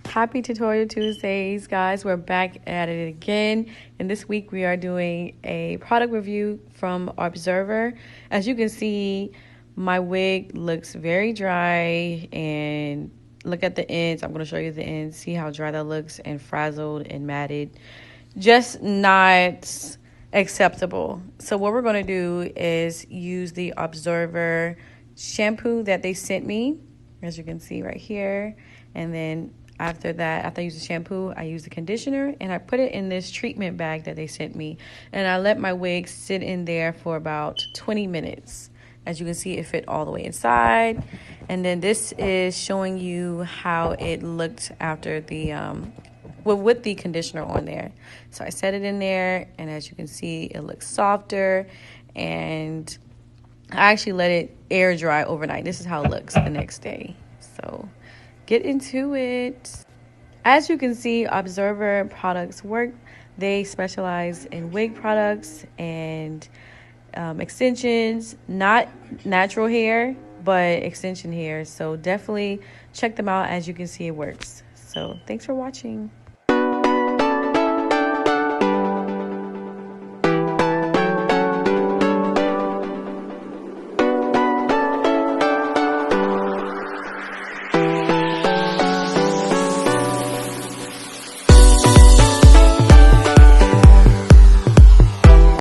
Happy Tutorial Tuesdays, guys. We're back at it again. And this week we are doing a product review from Observer. As you can see, my wig looks very dry, and look at the ends. I'm going to show you the ends. See how dry that looks, and frazzled and matted. Just not acceptable. So what we're going to do is use the Observer shampoo that they sent me, as you can see right here. And then after I use the shampoo, I use the conditioner, and I put it in this treatment bag that they sent me. And I let my wig sit in there for about 20 minutes. As you can see, it fit all the way inside. And then this is showing you how it looked after the, with the conditioner on there. So I set it in there, and as you can see, it looks softer. And I actually let it air dry overnight. This is how it looks the next day. So get into it. As you can see, Observer products work. They specialize in wig products and extensions, not natural hair, but extension hair. So definitely check them out. As you can see, it works. So thanks for watching.